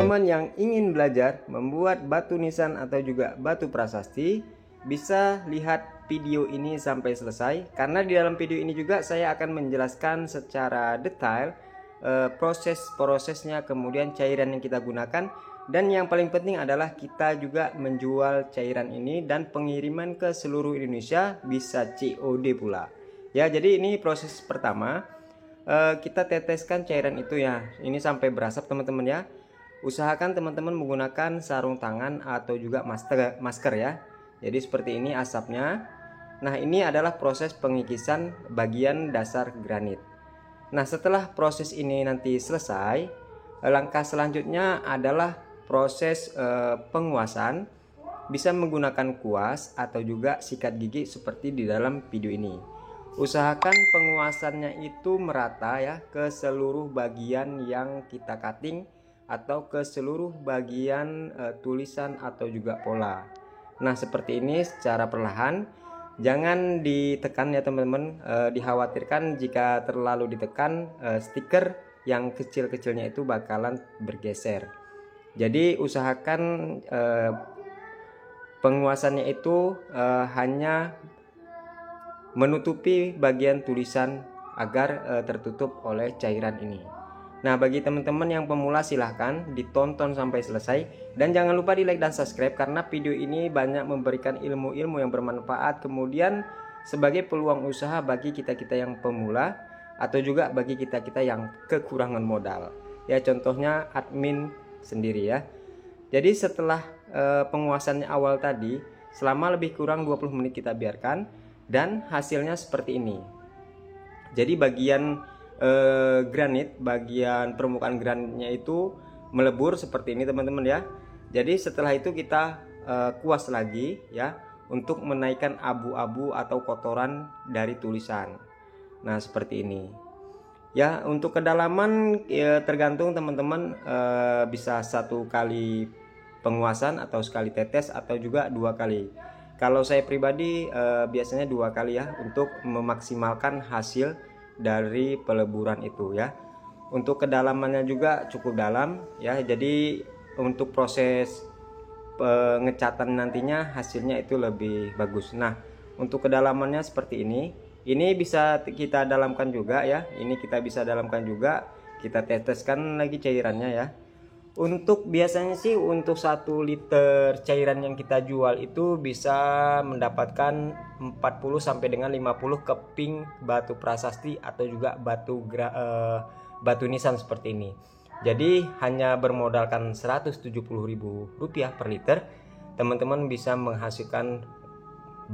teman-teman yang ingin belajar membuat batu nisan atau juga batu prasasti, bisa lihat video ini sampai selesai, karena di dalam video ini juga saya akan menjelaskan secara detail prosesnya, kemudian cairan yang kita gunakan, dan yang paling penting adalah kita juga menjual cairan ini dan pengiriman ke seluruh Indonesia, bisa COD pula ya. Jadi ini proses pertama, kita teteskan cairan itu ya, ini sampai berasap teman-teman ya. Usahakan teman-teman menggunakan sarung tangan atau juga masker ya. Jadi seperti ini asapnya. Nah, ini adalah proses pengikisan bagian dasar granit. Nah, setelah proses ini nanti selesai, langkah selanjutnya adalah proses penguasan. Bisa menggunakan kuas atau juga sikat gigi seperti di dalam video ini. Usahakan penguasannya itu merata ya, ke seluruh bagian yang kita cutting atau ke seluruh bagian tulisan atau juga pola. Nah, seperti ini secara perlahan, jangan ditekan ya teman-teman. Dikhawatirkan jika terlalu ditekan, stiker yang kecil-kecilnya itu bakalan bergeser. Jadi usahakan penguasannya itu hanya menutupi bagian tulisan agar tertutup oleh cairan ini. Nah, bagi teman-teman yang pemula silahkan ditonton sampai selesai, dan jangan lupa di like dan subscribe karena video ini banyak memberikan ilmu-ilmu yang bermanfaat, kemudian sebagai peluang usaha bagi kita-kita yang pemula atau juga bagi kita-kita yang kekurangan modal ya, contohnya admin sendiri ya. Jadi setelah penguasannya awal tadi selama lebih kurang 20 menit kita biarkan, dan hasilnya seperti ini. Jadi bagian granit, bagian permukaan granitnya itu melebur seperti ini teman-teman ya. Jadi setelah itu kita kuas lagi ya, untuk menaikkan abu-abu atau kotoran dari tulisan. Nah, seperti ini ya. Untuk kedalaman ya, tergantung teman-teman, bisa 1 kali penguasan atau sekali tetes atau juga 2 kali. Kalau saya pribadi biasanya 2 kali ya, untuk memaksimalkan hasil dari peleburan itu ya. Untuk kedalamannya juga cukup dalam ya, jadi untuk proses pengecatan nantinya hasilnya itu lebih bagus. Nah, untuk kedalamannya seperti ini bisa kita dalamkan juga ya, ini kita bisa dalamkan juga, kita teteskan lagi cairannya ya. Untuk biasanya sih untuk 1 liter cairan yang kita jual itu bisa mendapatkan 40 sampai dengan 50 keping batu prasasti atau juga batu nisan seperti ini. Jadi hanya bermodalkan Rp170.000 per liter, teman-teman bisa menghasilkan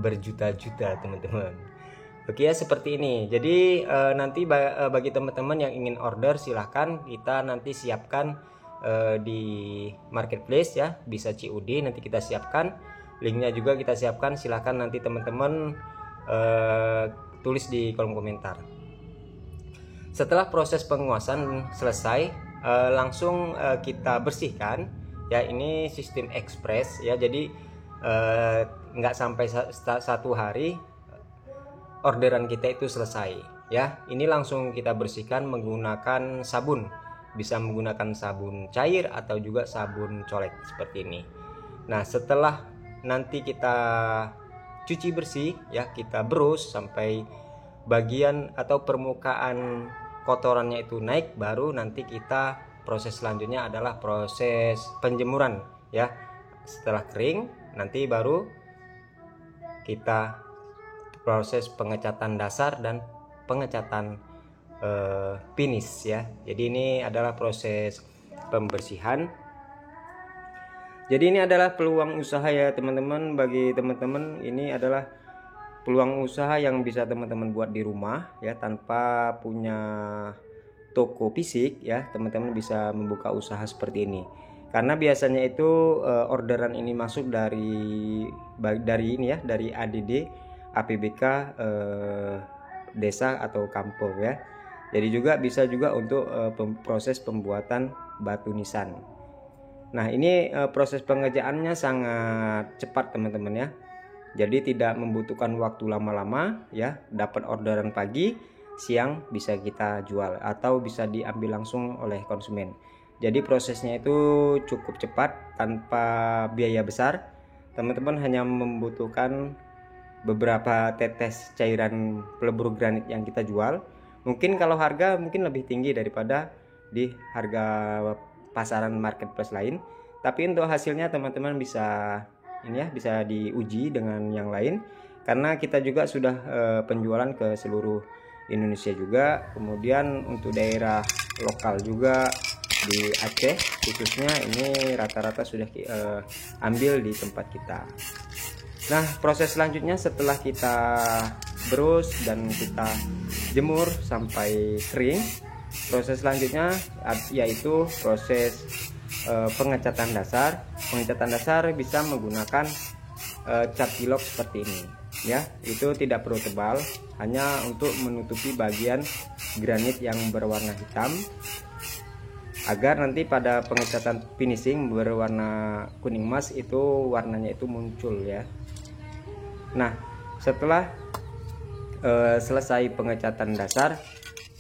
berjuta-juta teman-teman. Oke ya, seperti ini. Jadi nanti bagi teman-teman yang ingin order silahkan kita nanti siapkan di marketplace ya, bisa COD, nanti kita siapkan linknya juga, kita siapkan. Silahkan nanti teman-teman tulis di kolom komentar. Setelah proses penguasan selesai, langsung kita bersihkan ya. Ini sistem ekspres ya, jadi nggak sampai 1 hari orderan kita itu selesai ya. Ini langsung kita bersihkan menggunakan sabun, bisa menggunakan sabun cair atau juga sabun colek seperti ini. Nah, setelah nanti kita cuci bersih ya, kita brus sampai bagian atau permukaan kotorannya itu naik, baru nanti kita proses selanjutnya adalah proses penjemuran ya. Setelah kering nanti baru kita proses pengecatan dasar dan pengecatan finish ya. Jadi ini adalah proses pembersihan. Jadi ini adalah peluang usaha ya teman-teman. Bagi teman-teman ini adalah peluang usaha yang bisa teman-teman buat di rumah ya, tanpa punya toko fisik ya. Teman-teman bisa membuka usaha seperti ini, karena biasanya itu orderan ini masuk dari ini ya, dari ADD APBK desa atau kampung ya. Jadi juga bisa juga untuk proses pembuatan batu nisan. Nah, ini proses pengerjaannya sangat cepat teman-teman ya. Jadi tidak membutuhkan waktu lama-lama ya. Dapat orderan pagi, siang bisa kita jual atau bisa diambil langsung oleh konsumen. Jadi prosesnya itu cukup cepat tanpa biaya besar. Teman-teman hanya membutuhkan beberapa tetes cairan pelebur granit yang kita jual. Mungkin kalau harga mungkin lebih tinggi daripada di harga pasaran marketplace lain, tapi untuk hasilnya teman-teman bisa ini ya, bisa diuji dengan yang lain, karena kita juga sudah penjualan ke seluruh Indonesia juga. Kemudian untuk daerah lokal juga di Aceh khususnya, ini rata-rata sudah ambil di tempat kita. Nah, proses selanjutnya setelah kita berus dan kita jemur sampai kering, proses selanjutnya yaitu proses pengecatan dasar. Pengecatan dasar bisa menggunakan cat pilok seperti ini ya. Itu tidak perlu tebal, hanya untuk menutupi bagian granit yang berwarna hitam, agar nanti pada pengecatan finishing berwarna kuning emas itu warnanya itu muncul ya. Nah, setelah selesai pengecatan dasar,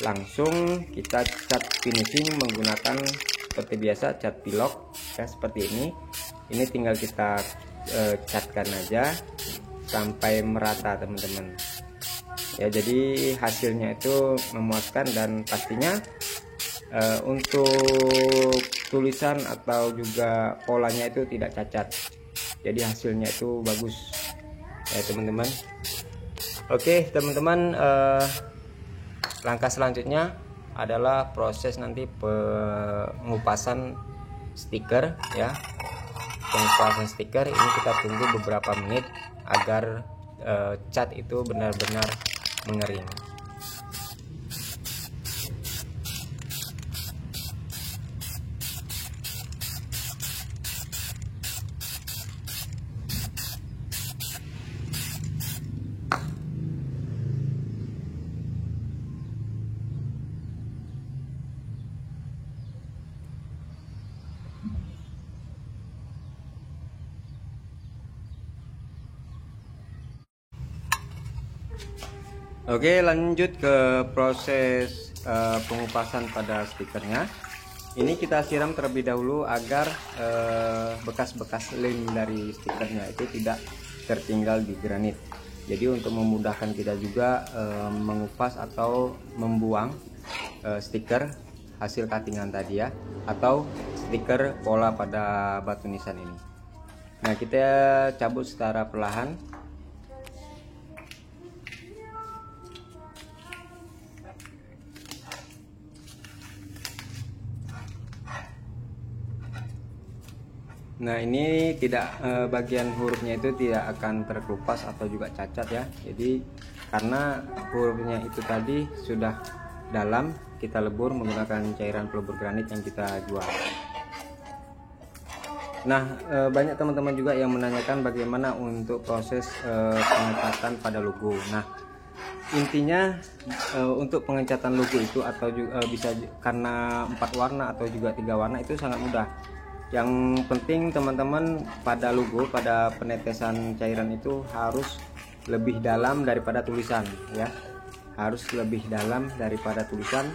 langsung kita cat finishing menggunakan seperti biasa cat pilok ya, seperti ini. Ini tinggal kita catkan aja sampai merata teman-teman ya. Jadi hasilnya itu memuaskan dan pastinya untuk tulisan atau juga polanya itu tidak cacat, jadi hasilnya itu bagus ya teman-teman. Oke teman-teman, langkah selanjutnya adalah proses nanti pengupasan stiker ya. Pengupasan stiker ini kita tunggu beberapa menit agar cat itu benar-benar mengering. Oke, lanjut ke proses pengupasan pada stikernya. Ini kita siram terlebih dahulu agar bekas-bekas lem dari stikernya itu tidak tertinggal di granit. Jadi untuk memudahkan kita juga mengupas atau membuang stiker hasil cuttingan tadi ya, atau stiker pola pada batu nisan ini. Nah, kita cabut secara perlahan. Nah, ini tidak bagian hurufnya itu tidak akan terkelupas atau juga cacat ya. Jadi karena hurufnya itu tadi sudah dalam, kita lebur menggunakan cairan pelebur granit yang kita jual. Nah, banyak teman-teman juga yang menanyakan bagaimana untuk proses pengecatan pada logo. Nah, intinya untuk pengecatan logo itu atau juga bisa karena 4 warna atau juga 3 warna itu sangat mudah. Yang penting teman-teman pada logo, pada penetesan cairan itu harus lebih dalam daripada tulisan ya. Harus lebih dalam daripada tulisan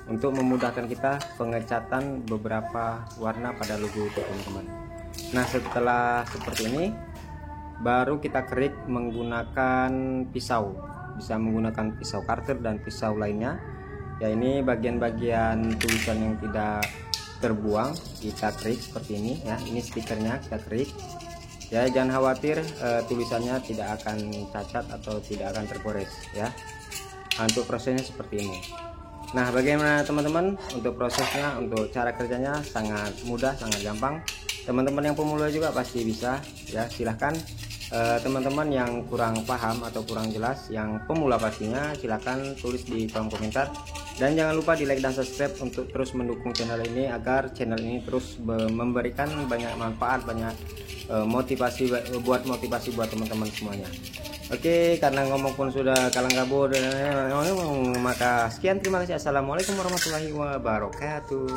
untuk memudahkan kita pengecatan beberapa warna pada logo itu teman-teman. Nah, setelah seperti ini baru kita kerik menggunakan pisau. Bisa menggunakan pisau karter dan pisau lainnya. Ya, ini bagian-bagian tulisan yang tidak terbuang kita kerik seperti ini ya. Ini stikernya kita kerik ya, jangan khawatir tulisannya tidak akan cacat atau tidak akan tergores ya. Untuk prosesnya seperti ini. Nah, bagaimana teman-teman untuk prosesnya, untuk cara kerjanya sangat mudah, sangat gampang. Teman-teman yang pemula juga pasti bisa ya. Silahkan teman-teman yang kurang paham atau kurang jelas, yang pemula pastinya, silahkan tulis di kolom komentar. Dan jangan lupa di like dan subscribe untuk terus mendukung channel ini agar channel ini terus memberikan banyak manfaat, banyak motivasi buat teman-teman semuanya. Oke, karena ngomong pun sudah kalang kabut, maka sekian, terima kasih. Assalamualaikum warahmatullahi wabarakatuh.